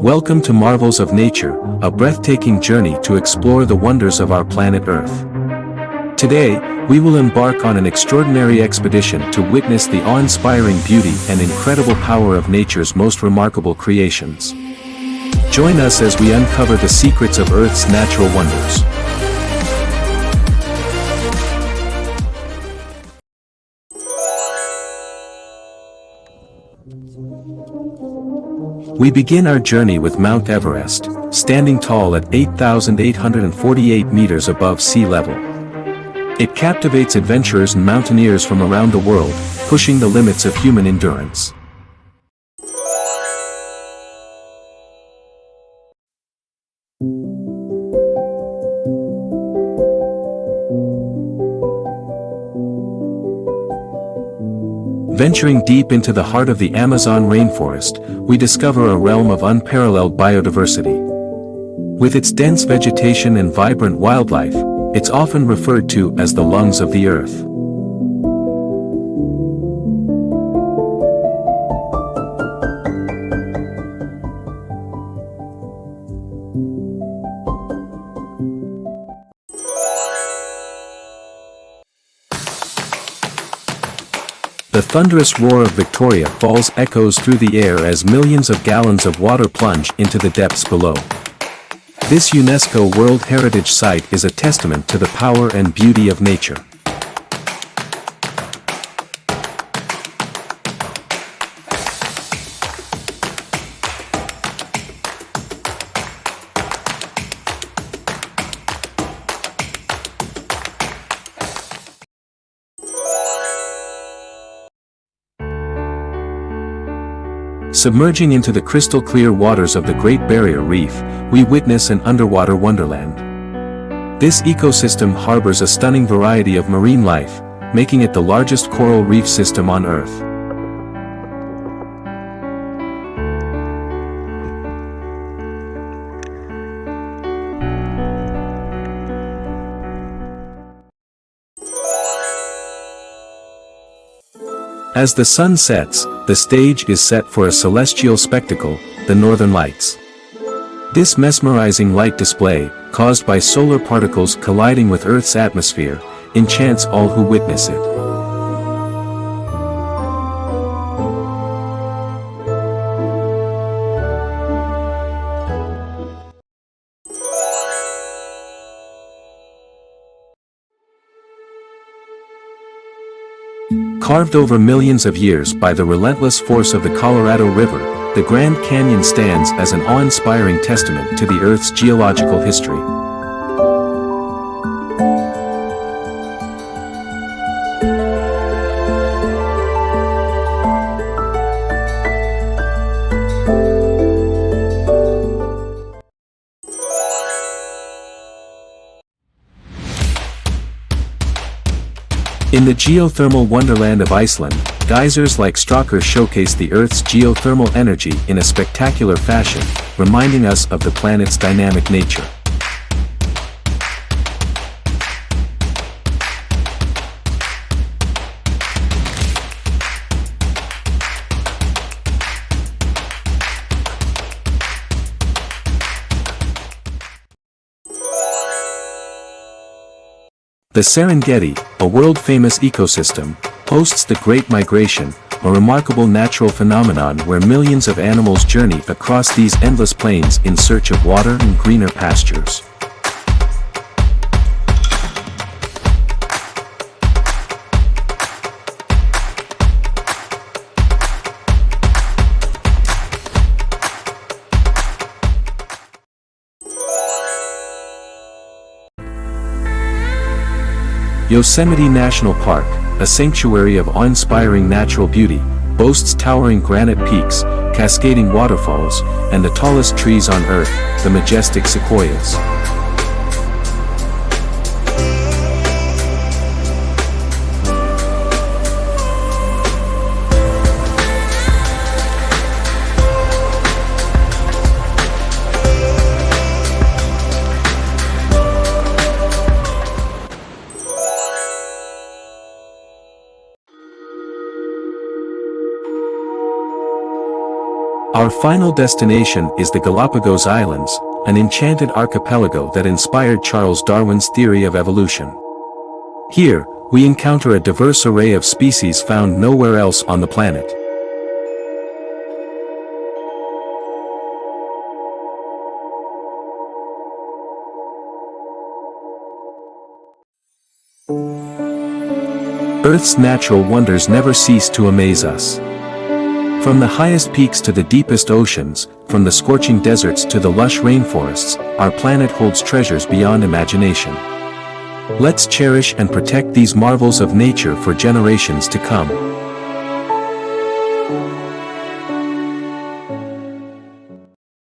Welcome to Marvels of Nature, a breathtaking journey to explore the wonders of our planet Earth. Today, we will embark on an extraordinary expedition to witness the awe-inspiring beauty and incredible power of nature's most remarkable creations. Join us as we uncover the secrets of Earth's natural wonders. We begin our journey with Mount Everest, standing tall at 8,848 meters above sea level. It captivates adventurers and mountaineers from around the world, pushing the limits of human endurance. Venturing deep into the heart of the Amazon rainforest, we discover a realm of unparalleled biodiversity. With its dense vegetation and vibrant wildlife, it's often referred to as the lungs of the earth. The thunderous roar of Victoria Falls echoes through the air as millions of gallons of water plunge into the depths below. This UNESCO World Heritage Site is a testament to the power and beauty of nature. Submerging into the crystal-clear waters of the Great Barrier Reef, we witness an underwater wonderland. This ecosystem harbors a stunning variety of marine life, making it the largest coral reef system on Earth. As the sun sets, the stage is set for a celestial spectacle, the Northern Lights. This mesmerizing light display, caused by solar particles colliding with Earth's atmosphere, enchants all who witness it. Carved over millions of years by the relentless force of the Colorado River, the Grand Canyon stands as an awe-inspiring testament to the Earth's geological history. In the geothermal wonderland of Iceland, geysers like Strákur showcase the Earth's geothermal energy in a spectacular fashion, reminding us of the planet's dynamic nature. The Serengeti, a world-famous ecosystem, hosts the Great Migration, a remarkable natural phenomenon where millions of animals journey across these endless plains in search of water and greener pastures. Yosemite National Park, a sanctuary of awe-inspiring natural beauty, boasts towering granite peaks, cascading waterfalls, and the tallest trees on Earth, the majestic sequoias. Our final destination is the Galapagos Islands, an enchanted archipelago that inspired Charles Darwin's theory of evolution. Here, we encounter a diverse array of species found nowhere else on the planet. Earth's natural wonders never cease to amaze us. From the highest peaks to the deepest oceans, from the scorching deserts to the lush rainforests, our planet holds treasures beyond imagination. Let's cherish and protect these marvels of nature for generations to come.